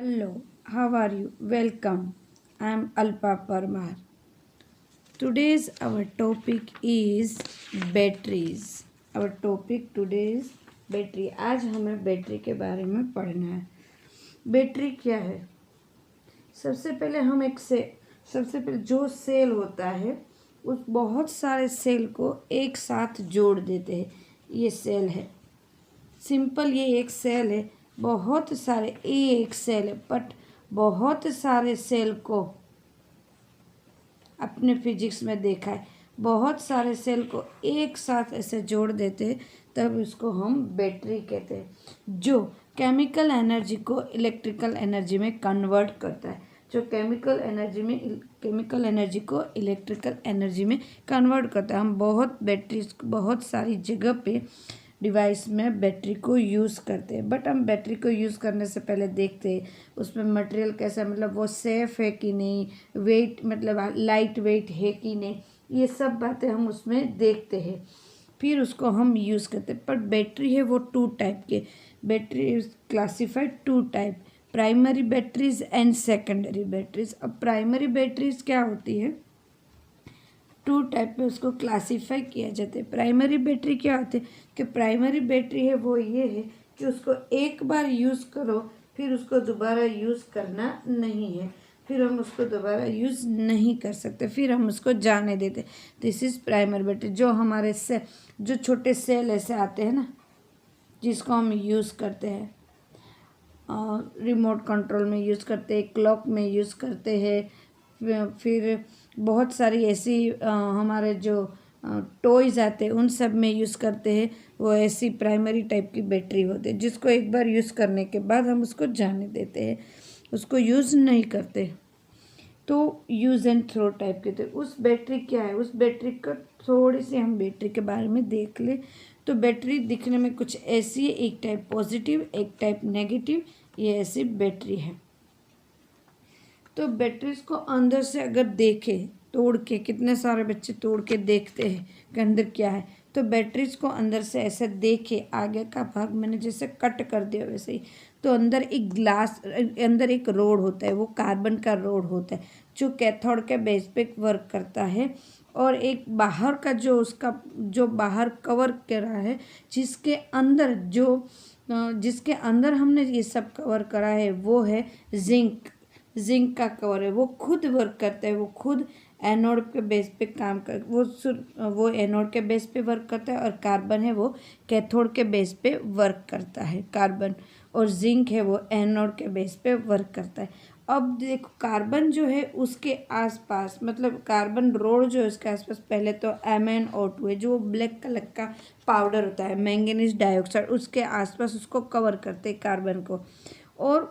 Hello, how are you? Welcome. I am Alpa Parmar. Today's our topic is batteries. Our topic today is battery. आज हमें battery के बारे में पढ़ना है. बैटरी क्या है? सबसे पहले हम सबसे पहले जो सेल होता है उस बहुत सारे सेल को एक साथ जोड़ देते हैं. ये सेल है. सिंपल ये एक सेल है. बहुत सारे एक सेल है बट बहुत सारे सेल को अपने फिजिक्स में देखा है. बहुत सारे सेल को एक साथ ऐसे जोड़ देते हैं तब उसको हम बैटरी कहते हैं, जो केमिकल एनर्जी को इलेक्ट्रिकल एनर्जी में कन्वर्ट करता है. जो केमिकल एनर्जी को इलेक्ट्रिकल एनर्जी में कन्वर्ट करता है. हम बहुत सारी जगह पे डिवाइस में बैटरी को यूज़ करते हैं. बट हम बैटरी को यूज़ करने से पहले देखते हैं उसमें मटेरियल कैसा, मतलब वो सेफ़ है कि नहीं, वेट मतलब लाइट वेट है कि नहीं, ये सब बातें हम उसमें देखते हैं. फिर उसको हम यूज़ करते हैं. पर बैटरी है वो टू टाइप के. Battery is classified two type, primary batteries and secondary batteries. अब प्राइमरी बैटरीज क्या होती है, टू टाइप में उसको क्लासीफाई किया जाता है. प्राइमरी बैटरी क्या होती है कि प्राइमरी बैटरी है वो ये है कि उसको एक बार यूज़ करो फिर उसको दोबारा यूज़ करना नहीं है, फिर हम उसको दोबारा यूज़ नहीं कर सकते, फिर हम उसको जाने देते. This is primary battery. जो हमारे जो छोटे सेल ऐसे आते हैं ना, जिसको हम यूज़ करते हैं, रिमोट कंट्रोल में यूज़ करते हैं, क्लॉक में यूज़ करते हैं, फिर बहुत सारी ऐसी हमारे जो टॉयज़ आते हैं उन सब में यूज़ करते हैं. वो ऐसी प्राइमरी टाइप की बैटरी होती है जिसको एक बार यूज़ करने के बाद हम उसको जाने देते हैं, उसको यूज़ नहीं करते. तो यूज़ एंड थ्रो टाइप के थे. उस बैटरी क्या है, उस बैटरी का थोड़ी सी हम बैटरी के बारे में देख ले. तो बैटरी दिखने में कुछ ऐसी है, एक टाइप पॉजिटिव एक टाइप नेगेटिव, ये ऐसी बैटरी है. तो बैटरीज को अंदर से अगर देखें तोड़ के, कितने सारे बच्चे तोड़ के देखते हैं कि अंदर क्या है. तो बैटरीज को अंदर से ऐसे देखे, आगे का भाग मैंने जैसे कट कर दिया वैसे ही, तो अंदर अंदर एक रोड होता है, वो कार्बन का रोड होता है जो कैथोड के बेस पे वर्क करता है. और एक बाहर का जो बाहर कवर करा है, जिसके अंदर हमने ये सब कवर करा है वो है जिंक का कवर है. वो खुद वर्क करता है, वो खुद एनोड के बेस पे काम कर वो एनोड के बेस पे वर्क करता है, और कार्बन है वो कैथोड के बेस पे वर्क करता है. कार्बन और जिंक है वो एनोड के बेस पे वर्क करता है. अब देखो कार्बन जो है उसके आसपास, मतलब कार्बन रोड जो है उसके आसपास, पहले तो MnO2 है जो ब्लैक कलर का पाउडर होता है, मैंगनीज डाइऑक्साइड, उसके आसपास उसको कवर करते हैं कार्बन को. और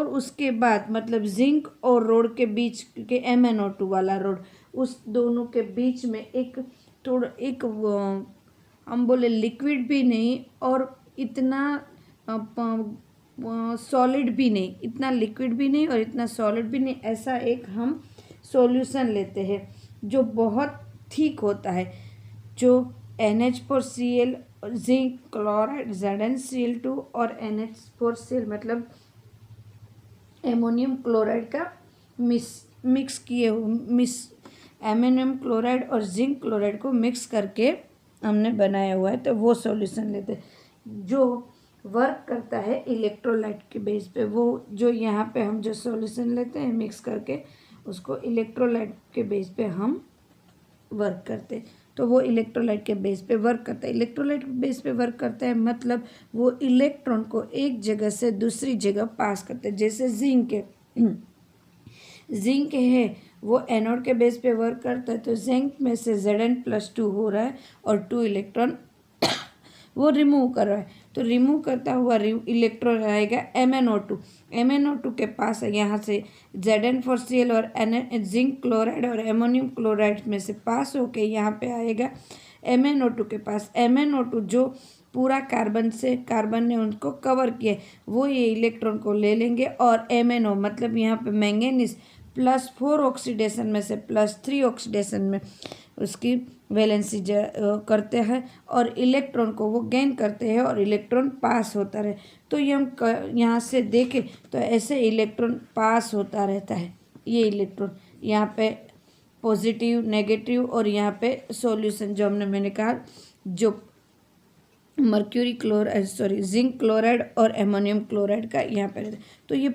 उसके बाद मतलब जिंक और रोड के बीच के MnO2 वाला रोड, उस दोनों के बीच में हम बोले लिक्विड भी नहीं और इतना सॉलिड भी नहीं, इतना लिक्विड भी नहीं और इतना सॉलिड भी नहीं, ऐसा एक हम सॉल्यूशन लेते हैं जो बहुत थिक होता है, जो NH4Cl, जिंक क्लोराइड, ZnCl2 और NH4Cl मतलब एमोनियम क्लोराइड का एमोनियम क्लोराइड और जिंक क्लोराइड को मिक्स करके हमने बनाया हुआ है. तो वो सॉल्यूशन लेते हैं जो वर्क करता है इलेक्ट्रोलाइट के बेस पे. वो जो यहाँ पे हम जो सॉल्यूशन लेते हैं मिक्स करके, उसको इलेक्ट्रोलाइट के बेस पे हम वर्क करते हैं. तो वो इलेक्ट्रोलाइट के बेस पे वर्क करता है. इलेक्ट्रोलाइट के बेस पे वर्क करता है मतलब वो इलेक्ट्रॉन को एक जगह से दूसरी जगह पास करते हैं. जैसे जिंक है वो एनोड के बेस पे वर्क करता है, तो जिंक में से Zn+2 हो रहा है और 2 इलेक्ट्रॉन वो रिमूव कर रहा है. तो रिमूव करता हुआ इलेक्ट्रॉन आएगा MnO2 के पास है. यहाँ से Zn4Cl और जिंक क्लोराइड और एमोनियम क्लोराइड में से पास होके यहाँ पे आएगा MnO2 के पास. MnO2 जो पूरा कार्बन ने उनको कवर किया, वो ये इलेक्ट्रॉन को ले लेंगे और MnO मतलब यहाँ पे मैंगनीज +4 ऑक्सीडेशन में से +3 ऑक्सीडेशन में उसकी वैलेंसी करते हैं और इलेक्ट्रॉन को वो गेन करते हैं और इलेक्ट्रॉन पास होता रहे। तो ये हम यहाँ से देखें तो ऐसे इलेक्ट्रॉन पास होता रहता है। ये इलेक्ट्रॉन यहाँ पे पॉजिटिव नेगेटिव और यहाँ पे सॉल्यूशन जो मैंने कहा जो मर्क्यूरी क्लोराइड जिंक क्लोराइड और एमोनियम क्लोराइड का यहाँ पे रहता है। तो ये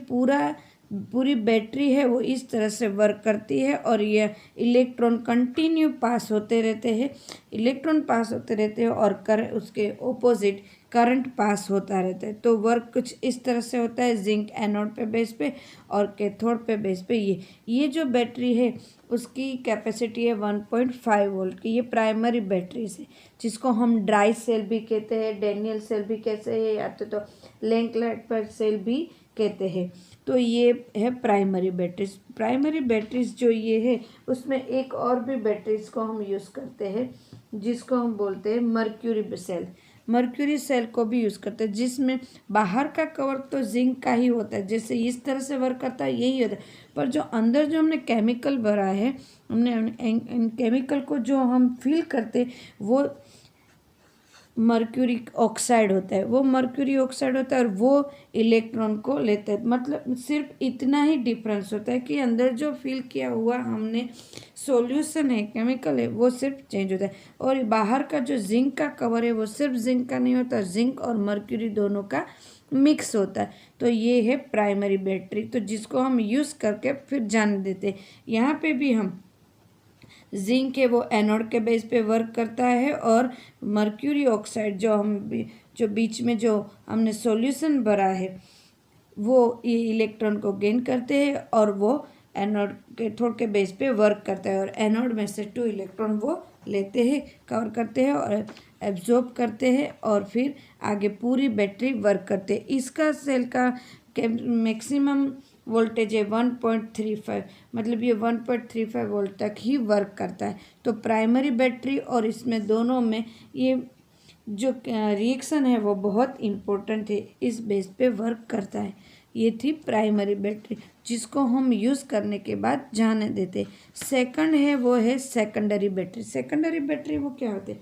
पूरी बैटरी है वो इस तरह से वर्क करती है और ये इलेक्ट्रॉन कंटिन्यू पास होते रहते हैं, इलेक्ट्रॉन पास होते रहते हैं और उसके ऑपोजिट करंट पास होता रहता है। तो वर्क कुछ इस तरह से होता है, जिंक एनोड पे बेस पे और कैथोड पे बेस पे। ये जो बैटरी है उसकी कैपेसिटी है 1.5 वोल्ट की। ये प्राइमरी बैटरीज है जिसको हम ड्राई सेल भी कहते हैं, डैनियल सेल भी कहते हैं, या तो लेंकलाइट सेल भी कहते हैं। तो ये है प्राइमरी बैटरीज। प्राइमरी बैटरीज जो ये है उसमें एक और भी बैटरीज को हम यूज़ करते हैं जिसको हम बोलते हैं मर्क्यूरी सेल। मर्क्यूरी सेल को भी यूज़ करते हैं जिसमें बाहर का कवर तो जिंक का ही होता है, जैसे इस तरह से वर्क करता है यही होता है, पर जो अंदर जो हमने केमिकल भरा है, हमने इन केमिकल को जो हम फील करते वो मर्क्यूरी ऑक्साइड होता है। वो मर्क्यूरी ऑक्साइड होता है और वो इलेक्ट्रॉन को लेता है। मतलब सिर्फ इतना ही डिफरेंस होता है कि अंदर जो फिल किया हुआ हमने सॉल्यूशन है, केमिकल है, वो सिर्फ चेंज होता है और बाहर का जो जिंक का कवर है वो सिर्फ जिंक का नहीं होता, जिंक और मर्क्यूरी दोनों का मिक्स होता है। तो ये है प्राइमरी बैटरी, तो जिसको हम यूज़ करके फिर जान देते हैं। यहाँ पे भी हम जिंक है वो एनोड के बेस पे वर्क करता है और मर्क्यूरी ऑक्साइड जो बीच में जो हमने सॉल्यूशन भरा है वो ये इलेक्ट्रॉन को गेन करते हैं और वो एनोड कैथोड के बेस पे वर्क करता है और एनोड में से 2 इलेक्ट्रॉन वो लेते हैं, कवर करते हैं और एब्जॉर्ब करते हैं और फिर आगे पूरी बैटरी वर्क करते हैं। इसका सेल का मैक्सिमम वोल्टेज है 1.35, मतलब ये 1.35 वोल्ट तक ही वर्क करता है। तो प्राइमरी बैटरी और इसमें दोनों में ये जो रिएक्शन है वो बहुत इम्पोर्टेंट है, इस बेस पे वर्क करता है। ये थी प्राइमरी बैटरी जिसको हम यूज़ करने के बाद जाने देते। सेकंड है वो है सेकेंडरी बैटरी। सेकेंडरी बैटरी वो क्या होते हैं?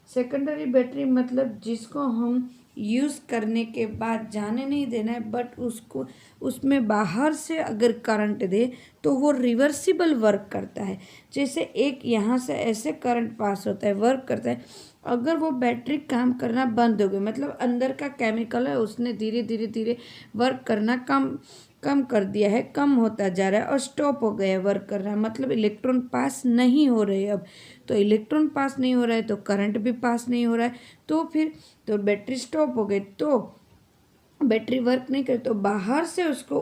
सेकेंडरी बैटरी मतलब जिसको हम यूज़ करने के बाद जाने नहीं देना है, बट उसको उसमें बाहर से अगर करंट दे तो वो रिवर्सिबल वर्क करता है। जैसे एक यहाँ से ऐसे करंट पास होता है, वर्क करता है, अगर वो बैटरी काम करना बंद हो गई, मतलब अंदर का केमिकल है उसने धीरे धीरे वर्क करना कम कर दिया है, कम होता जा रहा है और स्टॉप हो गया है वर्क कर रहा है, मतलब इलेक्ट्रॉन पास नहीं हो रहे अब। तो इलेक्ट्रॉन पास नहीं हो रहा है तो करंट भी पास नहीं हो रहा है, तो फिर तो बैटरी स्टॉप हो गई, तो बैटरी वर्क नहीं करे, तो बाहर से उसको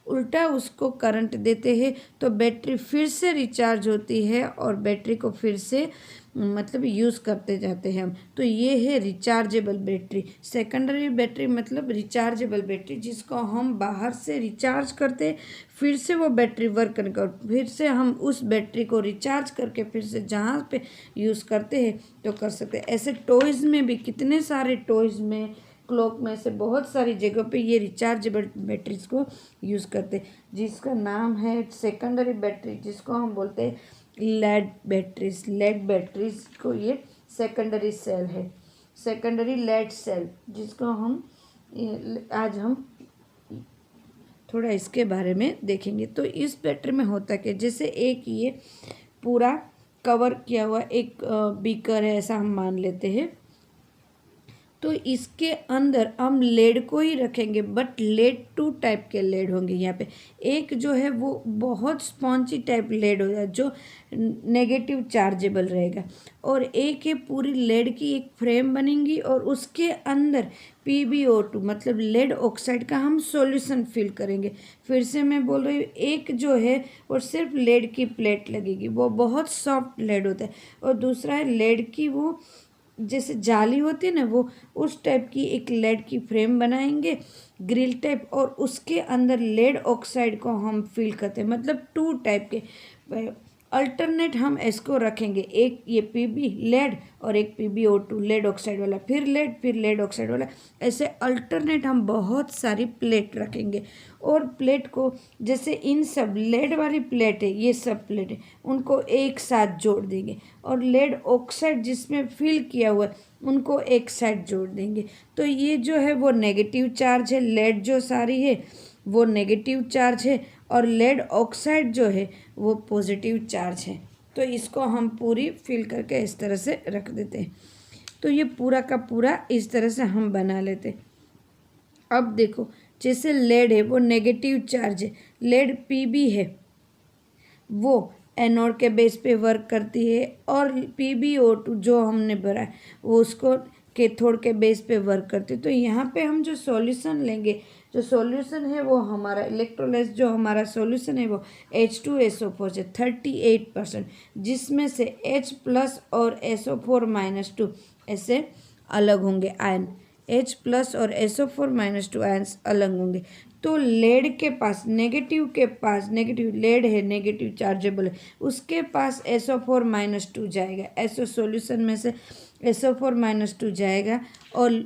उल्टा उसको करंट देते हैं तो बैटरी फिर से रिचार्ज होती है और बैटरी को फिर से मतलब यूज़ करते जाते हैं हम। तो ये है रिचार्जेबल बैटरी। सेकेंडरी बैटरी मतलब रिचार्जेबल बैटरी, जिसको हम बाहर से रिचार्ज करते फिर से वो बैटरी वर्क करने का, फिर से हम उस बैटरी को रिचार्ज करके फिर से जहाँ पे यूज़ करते हैं तो कर सकते हैं। ऐसे टॉयज़ में भी कितने सारे टॉयज़ में, क्लॉक में से बहुत सारी जगह पे ये रिचार्जेबल बैटरीज को यूज़ करते हैं, जिसका नाम है सेकेंडरी बैटरी, जिसको हम बोलते हैं लेड बैटरीज। लेड बैटरीज को ये सेकेंडरी सेल है, सेकेंडरी लेड सेल, जिसको हम आज हम थोड़ा इसके बारे में देखेंगे। तो इस बैटरी में होता क्या, जैसे एक ये पूरा कवर किया हुआ एक बीकर है ऐसा हम मान लेते हैं, तो इसके अंदर हम लेड को ही रखेंगे, बट लेड 2 टाइप के लेड होंगे यहाँ पे। एक जो है वो बहुत स्पॉन्जी टाइप लेड हो जाए जो नेगेटिव चार्जेबल रहेगा, और एक है पूरी लेड की एक फ्रेम बनेगी और उसके अंदर PbO2 मतलब लेड ऑक्साइड का हम सॉल्यूशन फिल करेंगे। फिर से मैं बोल रही हूँ, एक जो है वो सिर्फ लेड की प्लेट लगेगी, वो बहुत सॉफ्ट लेड होता है, और दूसरा है लेड की वो जैसे जाली होती है ना, वो उस टाइप की एक लेड की फ्रेम बनाएंगे ग्रिल टाइप, और उसके अंदर लेड ऑक्साइड को हम फिल करते हैं, मतलब 2 टाइप के। अल्टरनेट हम इसको रखेंगे, एक ये पीबी लेड और एक PbO2 लेड ऑक्साइड वाला, फिर लेड ऑक्साइड वाला, ऐसे अल्टरनेट हम बहुत सारी प्लेट रखेंगे। और प्लेट को जैसे इन सब लेड वाली प्लेट है, ये सब प्लेट है, उनको एक साथ जोड़ देंगे और लेड ऑक्साइड जिसमें फिल किया हुआ है उनको एक साइड जोड़ देंगे। तो ये जो है वो नेगेटिव चार्ज है, लेड जो सारी है वो नेगेटिव चार्ज है और लेड ऑक्साइड जो है वो पॉजिटिव चार्ज है। तो इसको हम पूरी फिल करके इस तरह से रख देते हैं। तो ये पूरा का पूरा इस तरह से हम बना लेते हैं। अब देखो जैसे लेड है वो नेगेटिव चार्ज है, लेड पीबी है वो एनोड के बेस पे वर्क करती है और PbO2 जो हमने भरा है वो उसको कैथोड के बेस पे वर्क करती है। तो यहाँ पे हम जो सॉल्यूशन लेंगे, जो सॉल्यूशन है वो हमारा इलेक्ट्रोलाइज जो हमारा सॉल्यूशन है वो H2SO4 से 38%, जिसमें से H प्लस और SO4-2 ऐसे अलग होंगे आयन, H प्लस और SO4-2 आयन्स अलग होंगे। तो लेड के पास नेगेटिव लेड है, नेगेटिव चार्जेबल है, उसके पास SO4-2 जाएगा, SO सॉल्यूशन में से SO4-2 जाएगा और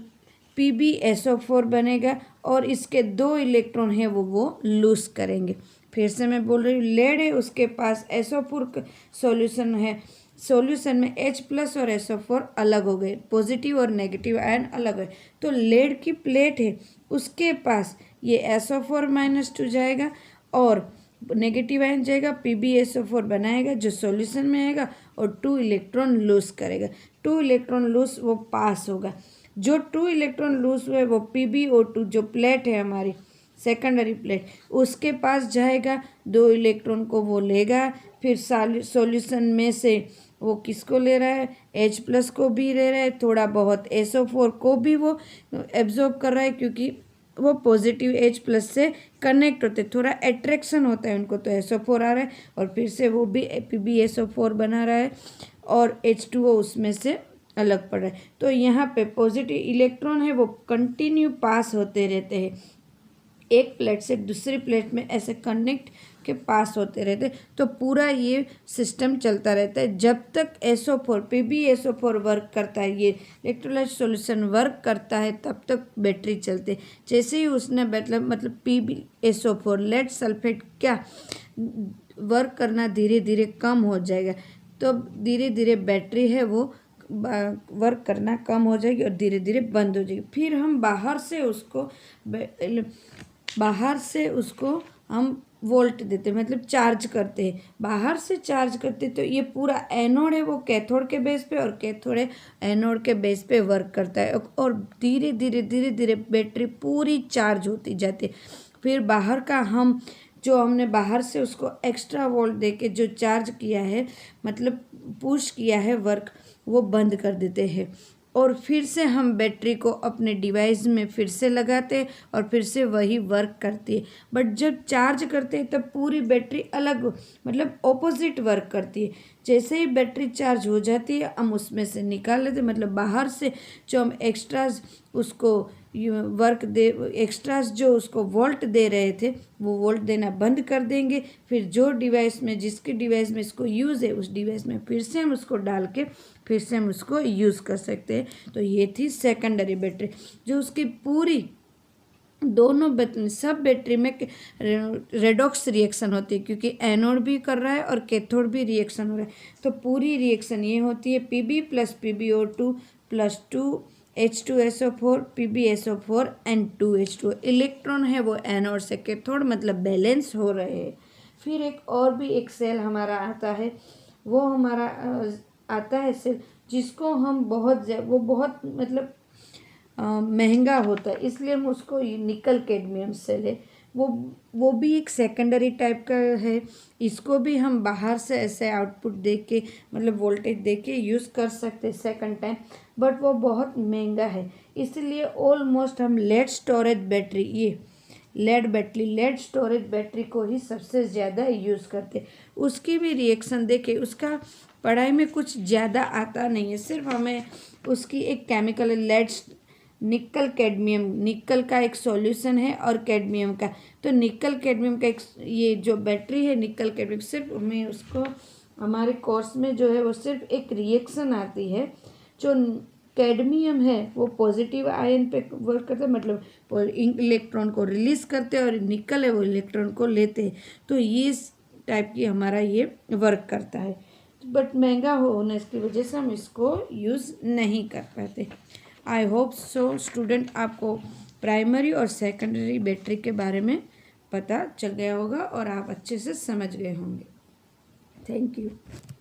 PbSO4 बनेगा और इसके 2 इलेक्ट्रॉन हैं वो लूज करेंगे। फिर से मैं बोल रही हूँ, लेड है उसके पास SO4 सॉल्यूशन है, सॉल्यूशन में H प्लस और SO4 अलग हो गए, पॉजिटिव और नेगेटिव आयन अलग है। तो लेड की प्लेट है उसके पास ये SO4-2 जाएगा और नेगेटिव आयन जाएगा, PbSO4 बनाएगा जो सॉल्यूशन में आएगा और 2 इलेक्ट्रॉन लूज करेगा। 2 इलेक्ट्रॉन लूज वो पास होगा। जो 2 इलेक्ट्रॉन लूज हुए वो PbO2 जो प्लेट है हमारी सेकेंडरी प्लेट उसके पास जाएगा, 2 इलेक्ट्रॉन को वो लेगा, फिर सॉल्यूशन में से वो किसको ले रहा है, H प्लस को भी ले रहा है, थोड़ा बहुत SO4 को भी वो एब्जॉर्ब कर रहा है क्योंकि वो पॉजिटिव H प्लस से कनेक्ट होते, थोड़ा अट्रैक्शन होता है उनको, तो SO4 आ रहा है और फिर से वो भी PbSO4 बना रहा है और H2O उसमें से अलग पड़ रहा है। तो यहाँ पे पॉजिटिव इलेक्ट्रॉन है वो कंटिन्यू पास होते रहते हैं, एक प्लेट से दूसरी प्लेट में ऐसे कनेक्ट के पास होते रहते। तो पूरा ये सिस्टम चलता रहता है जब तक SO4 PbSO4 वर्क करता है, ये इलेक्ट्रोलाइट सॉल्यूशन वर्क करता है तब तक बैटरी चलती है। जैसे ही उसने मतलब PbSO4 लेड सल्फेट क्या वर्क करना धीरे धीरे कम हो जाएगा, तो धीरे धीरे बैटरी है वो वर्क करना कम हो जाएगी और धीरे धीरे बंद हो जाएगी। फिर हम बाहर से उसको हम वोल्ट देते हैं, मतलब चार्ज करते हैं, बाहर से चार्ज करते हैं। तो ये पूरा एनोड है वो कैथोड के बेस पे और कैथोड है एनोड के बेस पे वर्क करता है और धीरे धीरे बैटरी पूरी चार्ज होती जाती है। फिर बाहर का हम जो हमने बाहर से उसको एक्स्ट्रा वोल्ट दे के जो चार्ज किया है, मतलब पुश किया है वर्क, वो बंद कर देते हैं और फिर से हम बैटरी को अपने डिवाइस में फिर से लगाते हैं और फिर से वही वर्क करती है। बट जब चार्ज करते हैं तब पूरी बैटरी अलग मतलब ऑपोजिट वर्क करती है। जैसे ही बैटरी चार्ज हो जाती है हम उसमें से निकाल लेते, मतलब बाहर से जो हम एक्स्ट्राज उसको वर्क दे एक्स्ट्रास जो उसको वोल्ट दे रहे थे वो वोल्ट देना बंद कर देंगे। फिर जो डिवाइस में जिसके डिवाइस में इसको यूज़ है उस डिवाइस में फिर से हम उसको डाल के फिर से हम उसको यूज़ कर सकते हैं। तो ये थी सेकेंडरी बैटरी, जो उसकी पूरी दोनों सब बैटरी में रेडॉक्स रिएक्शन होती है क्योंकि एनोड भी कर रहा है और कैथोड भी रिएक्शन हो रहा है। तो पूरी रिएक्शन ये होती है Pb plus PbO2 plus 2 H2SO4 PbSO4 and 2H2O। Electron है वो एनोड से कैथोड मतलब बैलेंस हो रहे हैं। फिर एक और भी एक सेल हमारा आता है, वो हमारा आता है सेल जिसको हम वो बहुत मतलब महंगा होता है, इसलिए हम उसको निकल कैडमियम सेल है, वो भी एक सेकेंडरी टाइप का है। इसको भी हम बाहर से ऐसे आउटपुट दे के मतलब वोल्टेज दे के यूज़ कर सकते हैं सेकंड टाइम, बट वो बहुत महंगा है। इसलिए ऑलमोस्ट हम लेड स्टोरेज बैटरी, ये लेड स्टोरेज बैटरी को ही सबसे ज़्यादा यूज़ करते। उसकी भी रिएक्शन देखे, उसका पढ़ाई में कुछ ज़्यादा आता नहीं है, सिर्फ हमें उसकी एक केमिकल लेड निकल कैडमियम, निकल का एक सॉल्यूशन है और कैडमियम का, तो निकल कैडमियम का एक ये जो बैटरी है निकल कैडमियम, सिर्फ हमें उसको हमारे कोर्स में जो है वो सिर्फ एक रिएक्शन आती है, जो कैडमियम है वो पॉजिटिव आयन पे वर्क करते हैं, मतलब इलेक्ट्रॉन को रिलीज करते हैं, और निकल है वो इलेक्ट्रॉन को लेते हैं। तो ये इस टाइप की हमारा ये वर्क करता है, बट महंगा होने की वजह से हम इसको यूज़ नहीं कर पाते। आई होप सो स्टूडेंट आपको प्राइमरी और सेकेंडरी बैटरी के बारे में पता चल गया होगा और आप अच्छे से समझ गए होंगे। Thank you.